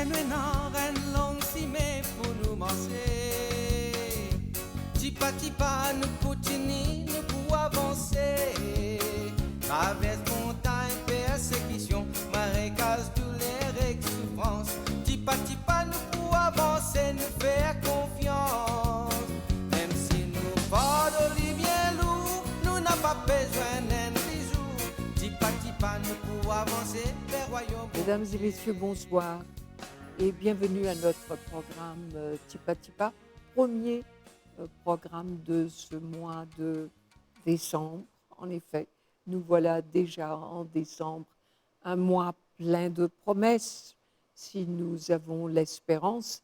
maintenant, une longue cimée pour nous manger. Tipa tipa, nous continuons, nous pour avancer. Traverse montagne, persécution, marécage, douleur et souffrance. Tipa tipa, nous pour avancer, nous faire confiance. Même si nous portons les bien lourd, nous n'avons pas besoin d'un bijou. Tipa tipa, nous pour avancer vers le royaume. Mesdames et messieurs, bonsoir et bienvenue à notre programme Tipa Tipa, premier programme de ce mois de décembre. En effet, nous voilà déjà en décembre, un mois plein de promesses, si nous avons l'espérance.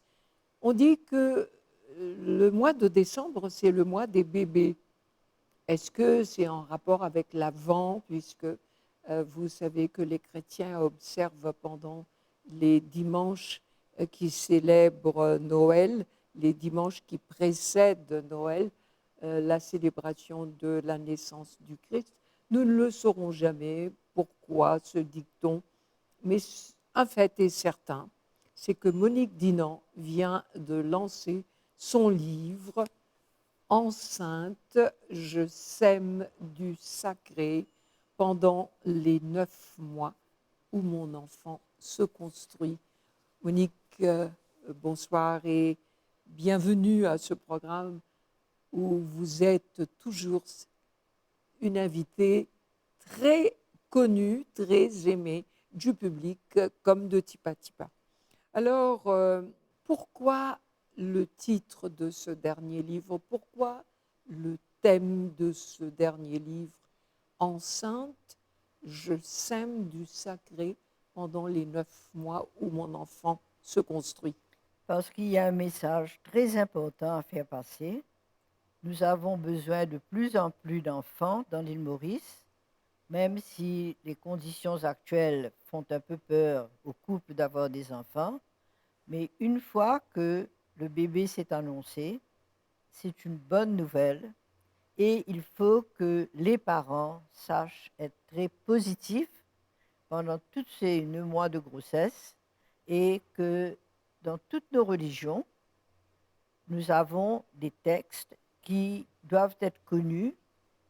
On dit que le mois de décembre, c'est le mois des bébés. Est-ce que c'est en rapport avec l'Avent, puisque vous savez que les chrétiens observent pendant les dimanches qui célèbrent Noël, les dimanches qui précèdent Noël, la célébration de la naissance du Christ. Nous ne le saurons jamais. Pourquoi ce dicton? Mais un fait est certain, c'est que Monique Dinan vient de lancer son livre « Enceinte, je sème du sacré » pendant les 9 mois où mon enfant se construit. Monique, bonsoir et bienvenue à ce programme où vous êtes toujours une invitée très connue, très aimée du public comme de Tipa Tipa. Alors, pourquoi le titre de ce dernier livre? Pourquoi le thème de ce dernier livre? Enceinte, je sème du sacré pendant les 9 mois où mon enfant se construit. Parce qu'il y a un message très important à faire passer. Nous avons besoin de plus en plus d'enfants dans l'île Maurice, même si les conditions actuelles font un peu peur aux couples d'avoir des enfants. Mais une fois que le bébé s'est annoncé, c'est une bonne nouvelle. Et il faut que les parents sachent être très positifs pendant tous ces 9 mois de grossesse et que dans toutes nos religions, nous avons des textes qui doivent être connus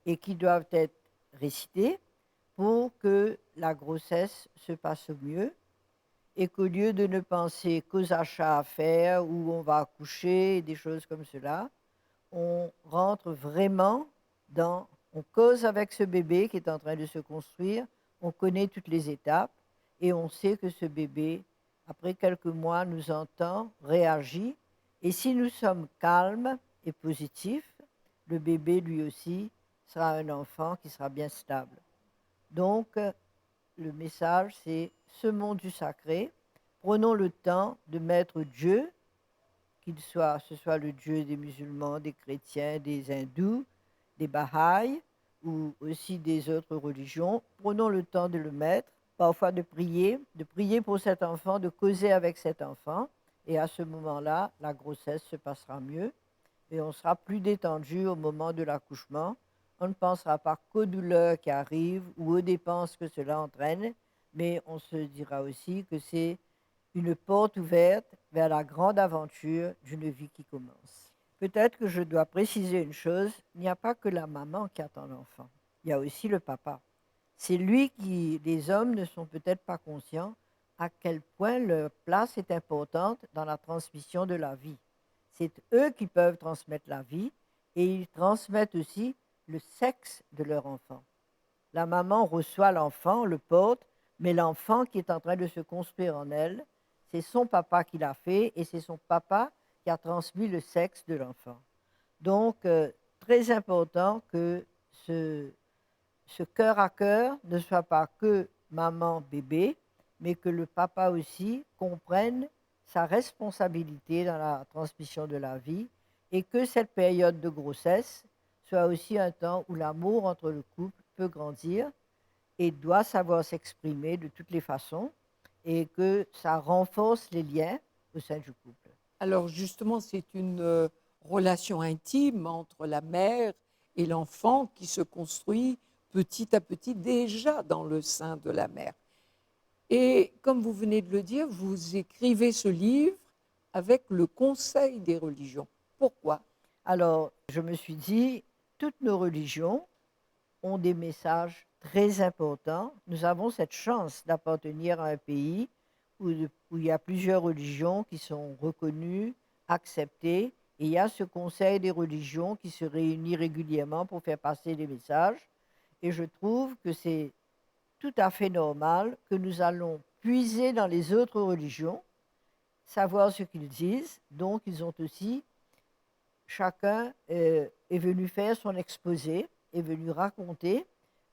et qui doivent être récités pour que la grossesse se passe au mieux et qu'au lieu de ne penser qu'aux achats à faire, où on va accoucher, des choses comme cela, on rentre vraiment on cause avec ce bébé qui est en train de se construire, on connaît toutes les étapes et on sait que ce bébé, après quelques mois, nous entend, réagit. Et si nous sommes calmes et positifs, le bébé, lui aussi, sera un enfant qui sera bien stable. Donc, le message, c'est semons du sacré. Prenons le temps de mettre Dieu, ce soit le Dieu des musulmans, des chrétiens, des hindous, des Bahaïs ou aussi des autres religions. Prenons le temps de le mettre, parfois de prier pour cet enfant, de causer avec cet enfant. Et à ce moment-là, la grossesse se passera mieux et on sera plus détendu au moment de l'accouchement. On ne pensera pas qu'aux douleurs qui arrivent ou aux dépenses que cela entraîne, mais on se dira aussi que c'est une porte ouverte vers la grande aventure d'une vie qui commence. Peut-être que je dois préciser une chose, il n'y a pas que la maman qui attend l'enfant, il y a aussi le papa. C'est lui qui, les hommes ne sont peut-être pas conscients à quel point leur place est importante dans la transmission de la vie. C'est eux qui peuvent transmettre la vie et ils transmettent aussi le sexe de leur enfant. La maman reçoit l'enfant, le porte, mais l'enfant qui est en train de se construire en elle, c'est son papa qui l'a fait et c'est son papa qui a transmis le sexe de l'enfant. Donc, très important que ce cœur à cœur ne soit pas que maman-bébé, mais que le papa aussi comprenne sa responsabilité dans la transmission de la vie et que cette période de grossesse soit aussi un temps où l'amour entre le couple peut grandir et doit savoir s'exprimer de toutes les façons et que ça renforce les liens au sein du couple. Alors justement, c'est une relation intime entre la mère et l'enfant qui se construit petit à petit déjà dans le sein de la mère. Et comme vous venez de le dire, vous écrivez ce livre avec le Conseil des religions. Pourquoi? Alors, je me suis dit, toutes nos religions ont des messages très importants. Nous avons cette chance d'appartenir à un pays où il y a plusieurs religions qui sont reconnues, acceptées, et il y a ce Conseil des religions qui se réunit régulièrement pour faire passer des messages. Et je trouve que c'est tout à fait normal que nous allons puiser dans les autres religions, savoir ce qu'ils disent. Donc, ils ont aussi, chacun est venu faire son exposé, est venu raconter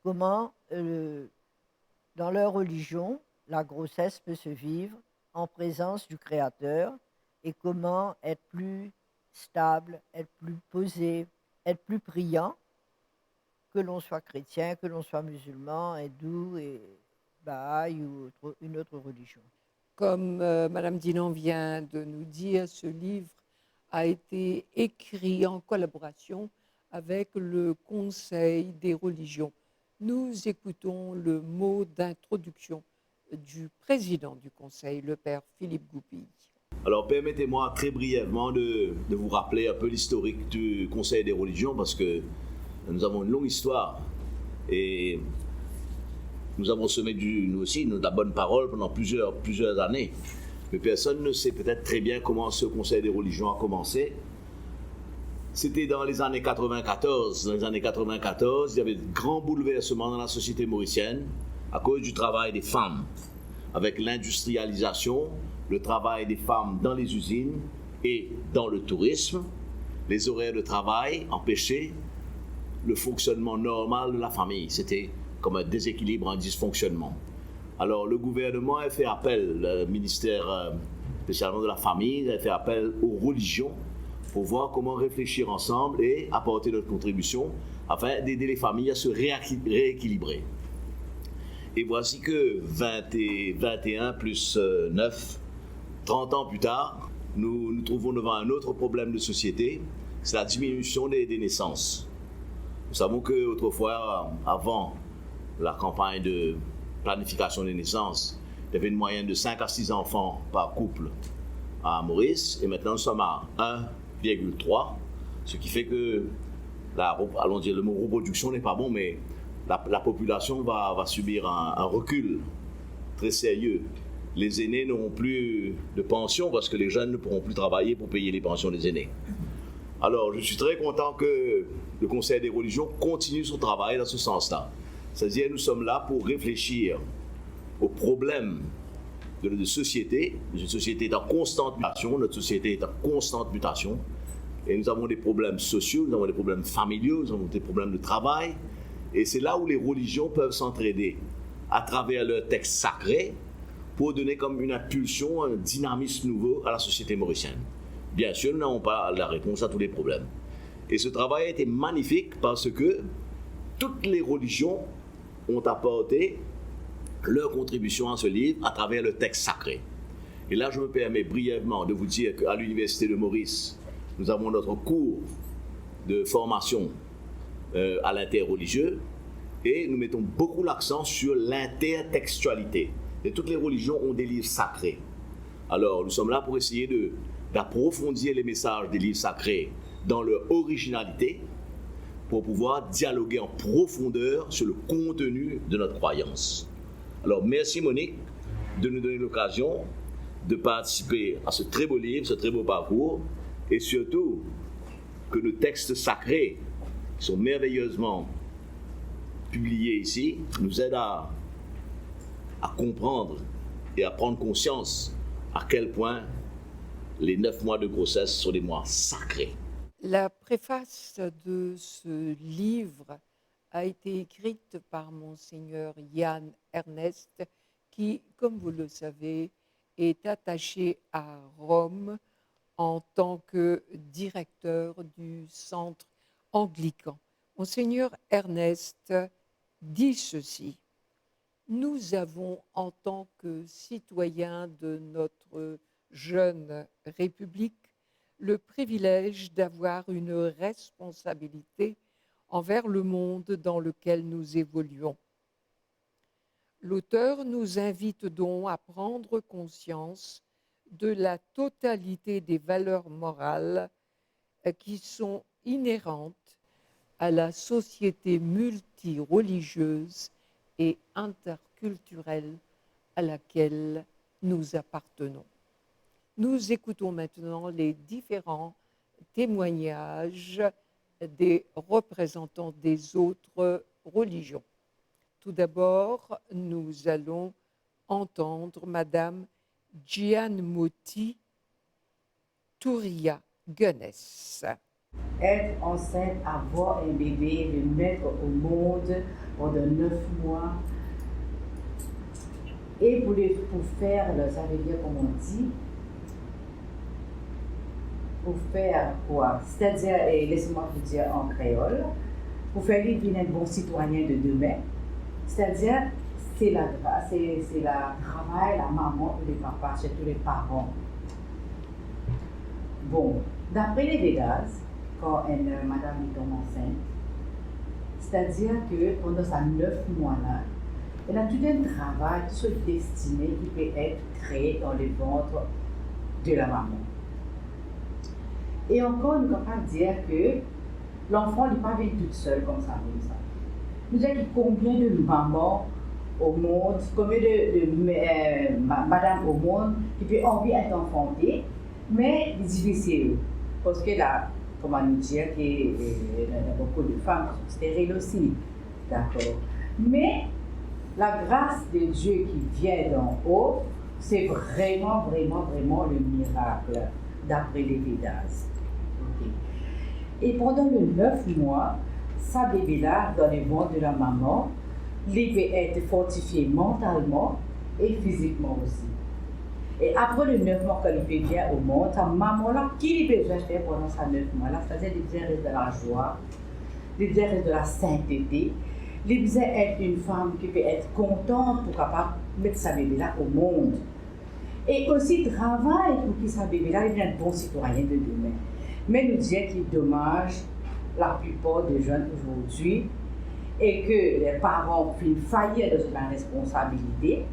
comment, dans leur religion, la grossesse peut se vivre en présence du Créateur et comment être plus stable, être plus posé, être plus priant, que l'on soit chrétien, que l'on soit musulman, hindou, et Baha'i ou une autre religion. Comme Madame Dinan vient de nous dire, ce livre a été écrit en collaboration avec le Conseil des religions. Nous écoutons le mot d'introduction du président du Conseil, le père Philippe Goupil. Alors permettez-moi très brièvement de vous rappeler un peu l'historique du Conseil des religions parce que nous avons une longue histoire et nous avons semé nous aussi de la bonne parole pendant plusieurs années. Mais personne ne sait peut-être très bien comment ce Conseil des religions a commencé. C'était dans les années 94. Dans les années 94, il y avait de grands bouleversements dans la société mauricienne à cause du travail des femmes, avec l'industrialisation, le travail des femmes dans les usines et dans le tourisme. Les horaires de travail empêchaient le fonctionnement normal de la famille. C'était comme un déséquilibre, un dysfonctionnement. Alors le gouvernement a fait appel, le ministère spécialement de la famille, a fait appel aux religions pour voir comment réfléchir ensemble et apporter notre contribution afin d'aider les familles à se rééquilibrer. Et voici que 21 plus 9, 30 ans plus tard, nous nous trouvons devant un autre problème de société, c'est la diminution des naissances. Nous savons qu'autrefois, avant la campagne de planification des naissances, il y avait une moyenne de 5 à 6 enfants par couple à Maurice, et maintenant nous sommes à 1,3, ce qui fait que, allons dire, le mot reproduction n'est pas bon, mais la population va subir un recul très sérieux. Les aînés n'auront plus de pension parce que les jeunes ne pourront plus travailler pour payer les pensions des aînés. Alors, je suis très content que le Conseil des religions continue son travail dans ce sens-là. C'est-à-dire, nous sommes là pour réfléchir aux problèmes de société. Une société est en constante mutation, notre société est en constante mutation. Et nous avons des problèmes sociaux, nous avons des problèmes familiaux, nous avons des problèmes de travail. Et c'est là où les religions peuvent s'entraider à travers leurs textes sacrés pour donner comme une impulsion, un dynamisme nouveau à la société mauricienne. Bien sûr, nous n'avons pas la réponse à tous les problèmes. Et ce travail a été magnifique parce que toutes les religions ont apporté leur contribution à ce livre à travers le texte sacré. Et là, je me permets brièvement de vous dire qu'à l'Université de Maurice, nous avons notre cours de formation à l'interreligieux et nous mettons beaucoup l'accent sur l'intertextualité. Et toutes les religions ont des livres sacrés. Alors, nous sommes là pour essayer d'approfondir les messages des livres sacrés dans leur originalité pour pouvoir dialoguer en profondeur sur le contenu de notre croyance. Alors, merci Monique de nous donner l'occasion de participer à ce très beau livre, ce très beau parcours, et surtout que nos textes sacrés, qui sont merveilleusement publiés ici, nous aident à comprendre et à prendre conscience à quel point les 9 mois de grossesse sont des mois sacrés. La préface de ce livre a été écrite par Monseigneur Yann Ernest, qui, comme vous le savez, est attaché à Rome en tant que directeur du centre anglican. Monseigneur Ernest dit ceci: nous avons, en tant que citoyens de notre jeune République, le privilège d'avoir une responsabilité envers le monde dans lequel nous évoluons. L'auteur nous invite donc à prendre conscience de la totalité des valeurs morales qui sont inhérentes à la société multireligieuse et interculturelle à laquelle nous appartenons. Nous écoutons maintenant les différents témoignages des représentants des autres religions. Tout d'abord, nous allons entendre Madame Gianmoti Touria Gunness. Être enceinte, avoir un bébé, le mettre au monde pendant 9 mois. Et pour faire, ça veut dire, comme on dit, pour faire quoi? C'est-à-dire, et laissez-moi vous dire en créole, pour faire lui devenir un bon citoyen de demain. C'est-à-dire, c'est la grâce, c'est la travail, la maman et les papas, c'est tous les parents. Bon, d'après les Védas, quand une madame tombe enceinte, c'est-à-dire que pendant ces 9 mois-là, elle a tout un travail, tout ce destiné qui peut être créé dans le ventre de la maman. Et encore, nous pouvons dire que l'enfant n'est pas venu toute seule comme ça. Nous avons combien de mamans au monde, combien de madame au monde qui peut envie d'être enfantée, mais c'est difficile. Parce que là, comment nous dire qu'il y a beaucoup de femmes qui sont stériles aussi. D'accord. Mais la grâce de Dieu qui vient d'en haut, c'est vraiment, vraiment, vraiment le miracle, d'après les Védas. Okay. Et pendant les 9 mois, sa bébé-là, dans le ventre de la maman, il peut être fortifié mentalement et physiquement aussi. Et après les 9 mois, quand il peut venir au monde, sa maman-là, qui a besoin de faire pendant ces 9 mois-là, c'est-à-dire les besoins de la joie, les besoins de la sainteté, les besoins d'être une femme qui peut être contente pour capable mettre sa bébé-là au monde. Et aussi travail pour que sa bébé-là devienne un bon citoyen de demain. Mais nous disons qu'il est dommage, la plupart des jeunes aujourd'hui, et que les parents finissent faillir de la responsabilité.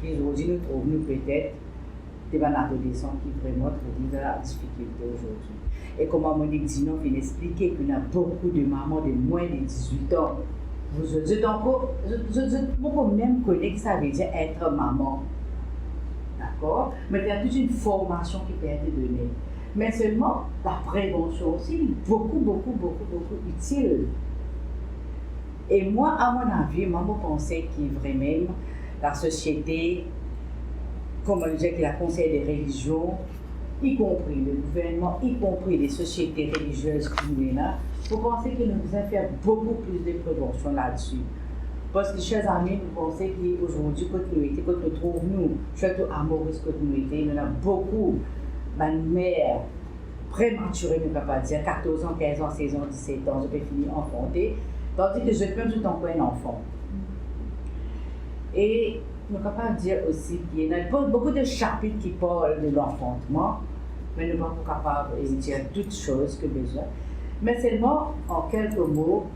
Aujourd'hui, nous trouvons peut-être des adolescents qui vraiment trouvent la difficulté aujourd'hui. Et comme Monique dit, nous vient expliquer qu'il y a beaucoup de mamans de moins de 18 ans. Vous êtes encore, vous même connaître que ça veut dire être maman. D'accord? Mais il y a toute une formation qui peut être donnée. Mais seulement, la prévention aussi est beaucoup utile. Et moi, à mon avis, je pense que vraiment, la société, comme on disait, que la Conseil des religions, y compris le gouvernement, y compris les sociétés religieuses qui nous là, vous pensez que nous devons faire beaucoup plus de prévention là-dessus. Parce que, chers amis, nous pensons qu'aujourd'hui, quand nous trouvons, nous, surtout à Maurice, quand nous avons beaucoup de mères prématurées, nous ne pouvons pas dire 14 ans, 15 ans, 16 ans, 17 ans, je peux finir enfanter, tandis que je peux tout encore un enfant. Et nous ne pouvons pas dire aussi qu'il y a beaucoup de chapitres qui parlent de l'enfantement, mais nous ne sommes pas capables de dire toutes choses que besoin. Mais seulement, en quelques mots,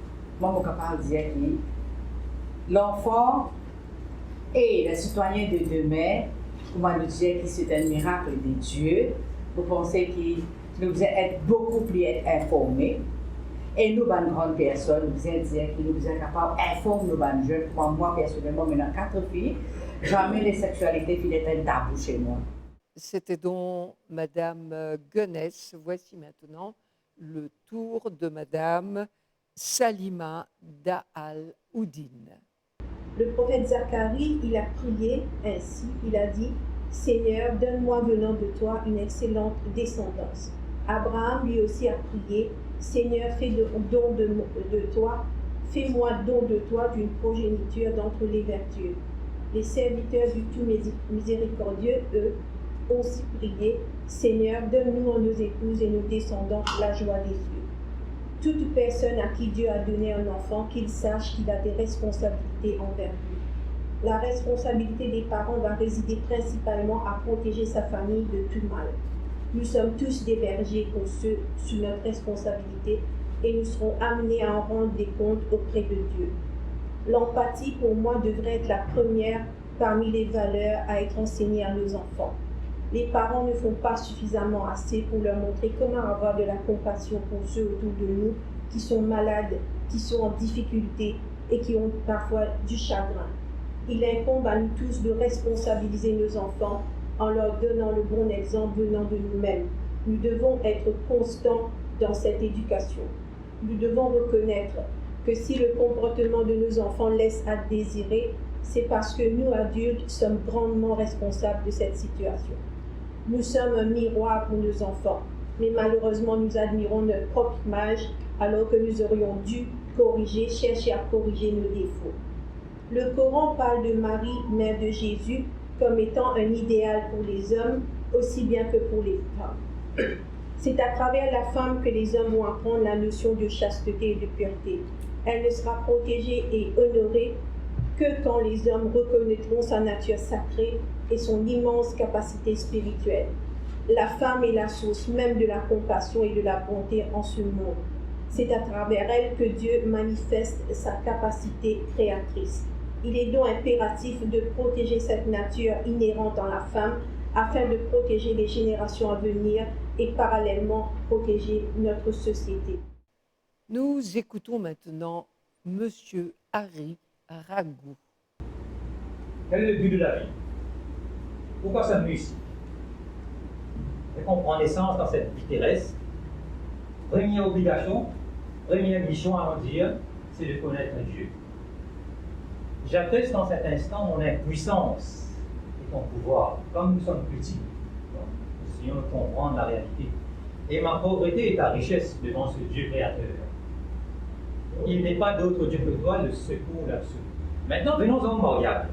moi, je suis capable de dire que l'enfant et le citoyen de demain, comment nous dire que c'est un miracle de Dieu. Vous pensez que nous devons être beaucoup plus informés. Et nous, les grandes personnes, nous devons dire que nous sommes capables d'informer nos jeunes. Moi, personnellement, maintenant 4 filles, jamais les sexualités filles est un tabou chez moi. C'était donc Madame Gunness. Voici maintenant le tour de Madame Salima Da'al-Oudine. Le prophète Zacharie, il a prié ainsi, il a dit « Seigneur, donne-moi venant de toi une excellente descendance ». Abraham lui aussi a prié « Seigneur, fais-moi don de toi d'une progéniture d'entre les vertueux ». Les serviteurs du tout miséricordieux, eux, ont aussi prié « Seigneur, donne-nous en nos épouses et nos descendants la joie des cieux ». Toute personne à qui Dieu a donné un enfant, qu'il sache qu'il a des responsabilités envers lui. La responsabilité des parents va résider principalement à protéger sa famille de tout mal. Nous sommes tous des bergers pour ceux sous notre responsabilité et nous serons amenés à en rendre des comptes auprès de Dieu. L'empathie, pour moi, devrait être la première parmi les valeurs à être enseignées à nos enfants. Les parents ne font pas suffisamment assez pour leur montrer comment avoir de la compassion pour ceux autour de nous qui sont malades, qui sont en difficulté et qui ont parfois du chagrin. Il incombe à nous tous de responsabiliser nos enfants en leur donnant le bon exemple venant de nous-mêmes. Nous devons être constants dans cette éducation. Nous devons reconnaître que si le comportement de nos enfants laisse à désirer, c'est parce que nous, adultes, sommes grandement responsables de cette situation. Nous sommes un miroir pour nos enfants, mais malheureusement, nous admirons notre propre image alors que nous aurions dû corriger, chercher à corriger nos défauts. Le Coran parle de Marie, mère de Jésus, comme étant un idéal pour les hommes, aussi bien que pour les femmes. C'est à travers la femme que les hommes vont apprendre la notion de chasteté et de pureté. Elle ne sera protégée et honorée que quand les hommes reconnaîtront sa nature sacrée et son immense capacité spirituelle. La femme est la source même de la compassion et de la bonté en ce monde. C'est à travers elle que Dieu manifeste sa capacité créatrice. Il est donc impératif de protéger cette nature inhérente en la femme afin de protéger les générations à venir et parallèlement protéger notre société. Nous écoutons maintenant Monsieur Harry Ragou. Quel est le but de la vie? Pourquoi sommes-nous ici? Dès qu'on prend naissance dans cette vie terrestre, première obligation, première mission à en dire, c'est de connaître Dieu. J'atteste dans cet instant mon impuissance et ton pouvoir, comme nous sommes petits. Nous essayons de comprendre la réalité. Et ma pauvreté est ta richesse devant ce Dieu créateur. Il n'est pas d'autre Dieu que toi, le secours l'absolu. Maintenant, venons au mariage.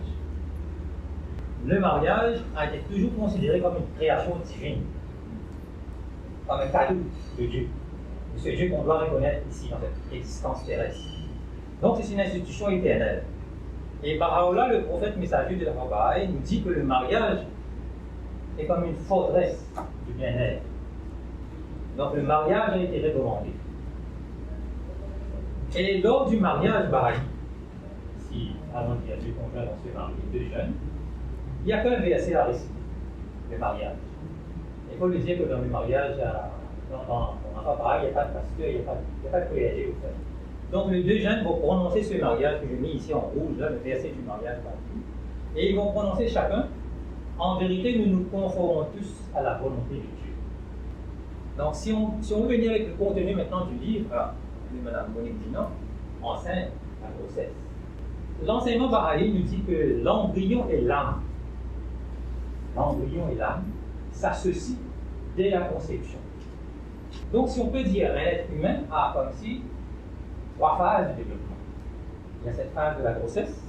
Le mariage a été toujours considéré comme une création divine, comme un cadeau de Dieu. C'est ce Dieu qu'on doit reconnaître ici, dans cette existence terrestre. Donc, c'est une institution éternelle. Et Baha'u'llah, le prophète messager de la Baha'i, nous dit que le mariage est comme une forteresse du bien-être. Donc, le mariage a été recommandé. Et lors du mariage Baha'i, si avant il y a deux conjoints dans ce mariage, deux jeunes, il n'y a qu'un verset à réciter, le mariage. Il faut le dire que dans le mariage, dans un Baha'i, il n'y a pas de pasteur, il n'y a pas de clergé au fait. Donc les deux jeunes vont prononcer ce mariage que j'ai mis ici en rouge, là, le verset du mariage Baha'i. Et ils vont prononcer chacun, en vérité, nous nous conformons tous à la volonté de Dieu. Donc si on veut venir avec le contenu maintenant du livre, de Mme Monique Dinan, enceinte la grossesse. L'enseignement Baha'i nous dit que l'embryon et l'âme s'associent dès la conception. Donc si on peut dire un être humain a comme si trois phases de développement. Il y a cette phase de la grossesse,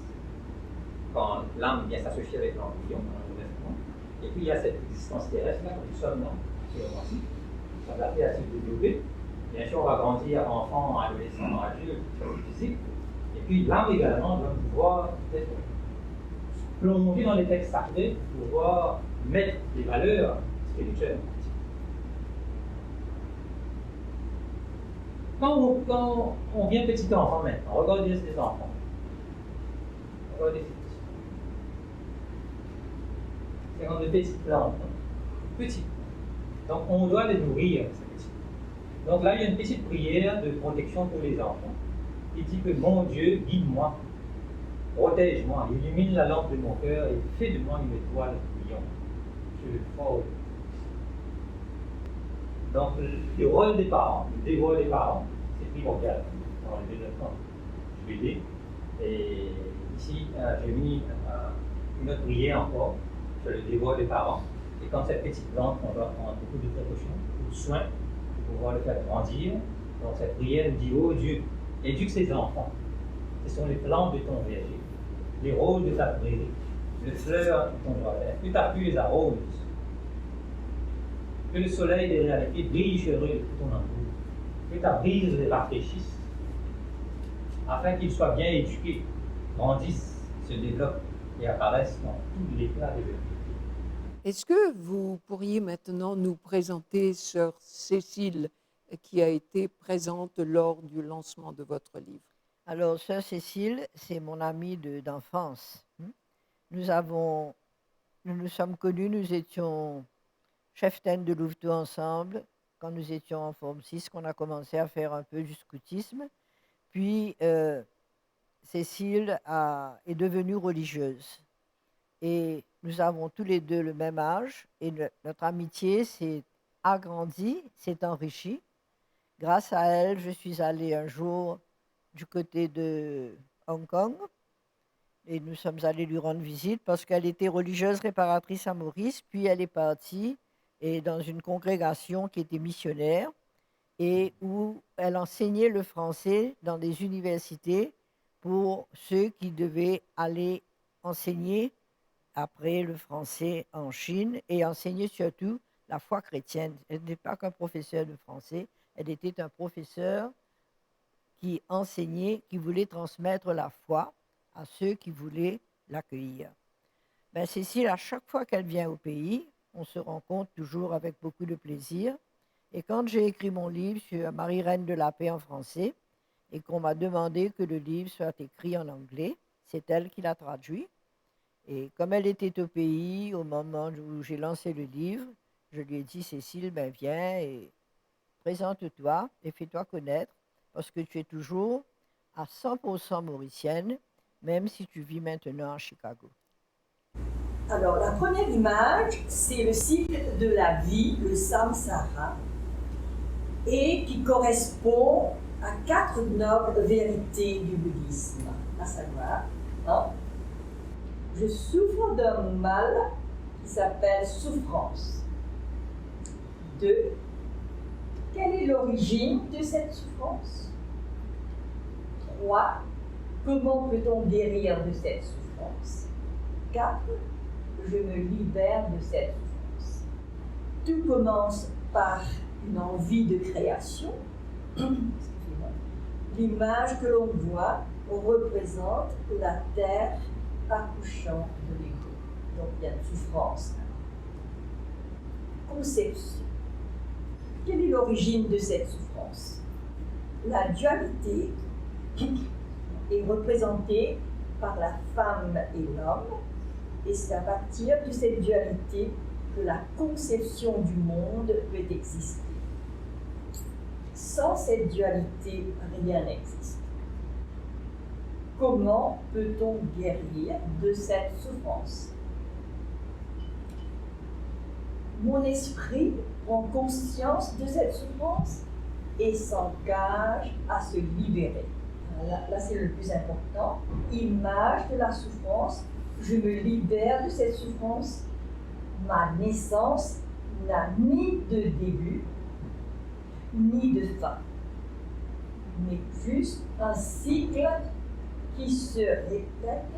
quand l'âme vient s'associer avec l'embryon, et puis il y a cette existence terrestre, là, quand nous sommes dans ce moment-ci, s'adapter à se développer. Bien sûr, on va grandir enfant, adolescent, adulte, physique. Et puis l'âme également doit pouvoir être plongée dans les textes sacrés pour pouvoir mettre les valeurs spirituelles. Quand on vient petit enfant maintenant, regardez ces enfants. Regardez ces petits. C'est comme de petites plantes. Petites. Donc on doit les nourrir, ces petits. Donc là, il y a une petite prière de protection pour les enfants. Il dit que mon Dieu, guide-moi, protège-moi, illumine la lampe de mon cœur et fais de moi une étoile brillante. Je le crois. Donc le rôle des parents, le devoir des parents, c'est primordial dans le développement du bébé. Et ici, j'ai mis une autre prière encore sur le devoir des parents. Et quand cette petite plante, on doit prendre beaucoup de précautions, beaucoup de soins, pour pouvoir le faire grandir. Donc cette prière nous dit, oh Dieu, éduque ces enfants. Ce sont les plantes de ton verger, les rôles de ta prairie, les fleurs de ton jardin. Que ta pluie les arrose. Que le soleil des réalités brille sur eux de ton amour. Que ta brise les rafraîchisse. Afin qu'ils soient bien éduqués, grandissent, se développent et apparaissent dans tout l'éclat de leur vie. Est-ce que vous pourriez maintenant nous présenter Sœur Cécile qui a été présente lors du lancement de votre livre? Alors, sœur Cécile, c'est mon amie d'enfance. Nous nous sommes connus, nous étions cheftaines de Louveteaux ensemble, quand nous étions en forme 6, qu'on a commencé à faire un peu du scoutisme. Puis, Cécile est devenue religieuse. Et nous avons tous les deux le même âge, et notre amitié s'est agrandie, s'est enrichie. Grâce à elle, je suis allée un jour du côté de Hong Kong, et nous sommes allés lui rendre visite parce qu'elle était religieuse réparatrice à Maurice, puis elle est partie et dans une congrégation qui était missionnaire et où elle enseignait le français dans des universités pour ceux qui devaient aller enseigner après le français en Chine et enseigner surtout la foi chrétienne. Elle n'était pas qu'un professeur de français, elle était un professeur qui enseignait, qui voulait transmettre la foi à ceux qui voulaient l'accueillir. Ben, Cécile, à chaque fois qu'elle vient au pays, on se rencontre toujours avec beaucoup de plaisir. Et quand j'ai écrit mon livre sur Marie-Reine de la Paix en français, et qu'on m'a demandé que le livre soit écrit en anglais, c'est elle qui l'a traduit. Et comme elle était au pays au moment où j'ai lancé le livre, je lui ai dit, Cécile, ben viens et présente-toi et fais-toi connaître, parce que tu es toujours à 100% mauricienne, même si tu vis maintenant à Chicago. Alors, la première image, c'est le cycle de la vie, le samsara, et qui correspond à 4 nobles vérités du bouddhisme, à savoir, je souffre d'un mal qui s'appelle souffrance. 2. Quelle est l'origine de cette souffrance? 3. Comment peut-on guérir de cette souffrance? 4. Je me libère de cette souffrance. Tout commence par une envie de création. L'image que l'on voit représente la terre accouchant de l'ego. Donc il y a une souffrance. Conception. Quelle est l'origine de cette souffrance? La dualité est représentée par la femme et l'homme, et c'est à partir de cette dualité que la conception du monde peut exister. Sans cette dualité, rien n'existe. Comment peut-on guérir de cette souffrance? Mon esprit prend conscience de cette souffrance et s'engage à se libérer. Là c'est le plus important. Image de la souffrance, je me libère de cette souffrance. Ma naissance n'a ni de début, ni de fin, mais juste un cycle qui se répète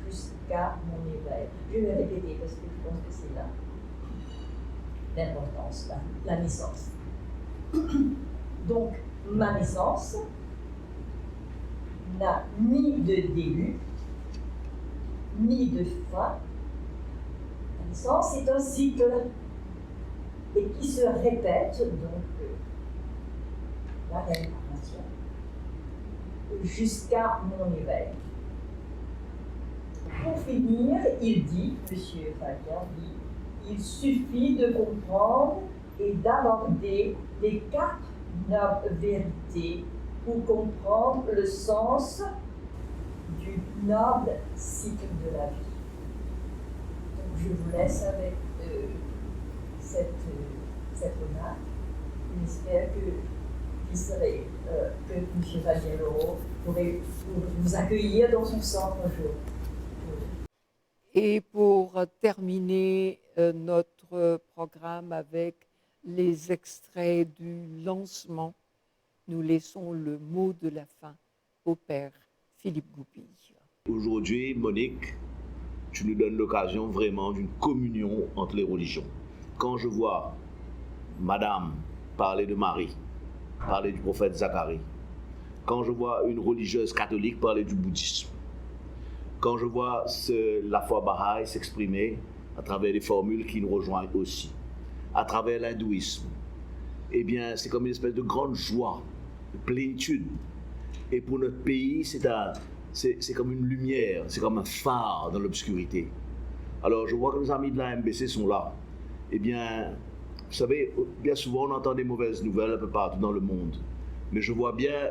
jusqu'à mon éveil. Je vais répéter parce que je pense que c'est là l'importance, la naissance. Donc, ma naissance n'a ni de début, ni de fin. La naissance est un cycle et qui se répète, donc la réincarnation, jusqu'à mon éveil. Pour finir, il dit, M. Fabien dit, il suffit de comprendre et d'aborder les 4 nobles vérités pour comprendre le sens du noble cycle de la vie. Donc je vous laisse avec cette remarque. J'espère que M. Fabien Leroux pourrait vous accueillir dans son centre un jour. Et pour terminer notre programme avec les extraits du lancement, nous laissons le mot de la fin au Père Philippe Goupil. Aujourd'hui, Monique, tu nous donnes l'occasion vraiment d'une communion entre les religions. Quand je vois Madame parler de Marie, parler du prophète Zacharie, quand je vois une religieuse catholique parler du bouddhisme, quand je vois la foi Baha'i s'exprimer à travers des formules qui nous rejoignent aussi, à travers l'hindouisme, eh bien, c'est comme une espèce de grande joie, de plénitude. Et pour notre pays, c'est comme une lumière, c'est comme un phare dans l'obscurité. Alors je vois que nos amis de la MBC sont là. Eh bien, vous savez, bien souvent on entend des mauvaises nouvelles un peu partout dans le monde. Mais je vois bien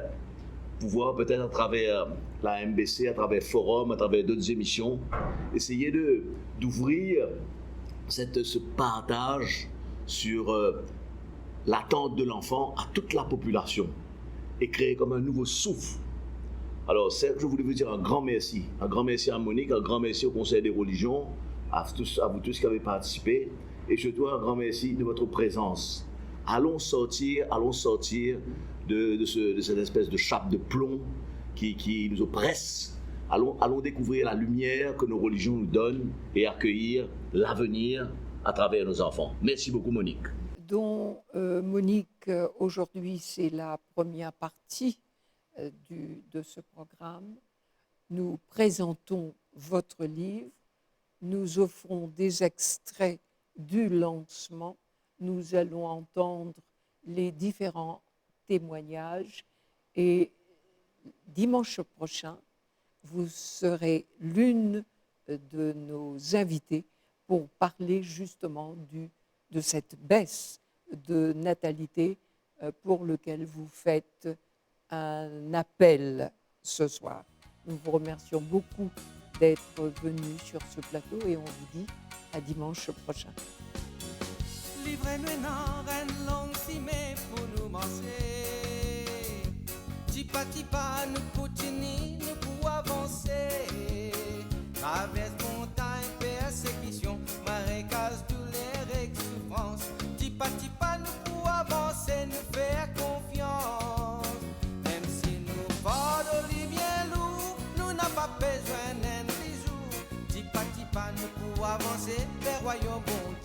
pouvoir peut-être à travers la MBC, à travers Forum, à travers d'autres émissions, essayer d'ouvrir ce partage sur l'attente de l'enfant à toute la population et créer comme un nouveau souffle. Alors, Serge, je voulais vous dire un grand merci à Monique, un grand merci au Conseil des religions, à vous tous qui avez participé, et surtout un grand merci de votre présence. Allons sortir de cette espèce de chape de plomb qui nous oppresse. Allons découvrir la lumière que nos religions nous donnent et accueillir l'avenir à travers nos enfants. Merci beaucoup, Monique. Donc, Monique, aujourd'hui, c'est la première partie de ce programme. Nous présentons votre livre, nous offrons des extraits du lancement, nous allons entendre les différents témoignages et dimanche prochain, vous serez l'une de nos invités pour parler justement de cette baisse de natalité pour lequel vous faites un appel ce soir. Nous vous remercions beaucoup d'être venus sur ce plateau et on vous dit à dimanche prochain. Livrez-nous une longue cimée pour nous manger. Tipa tipa nous continuons, nous pour avancer. Traverse montagne, persécution, marécage, douleur et souffrance. Tipa tipa nous pour avancer, nous faire confiance. Même si nous portons bien lourd, nous n'avons pas besoin d'un bisou. Tipa tipa nous pour avancer vers royaume bon.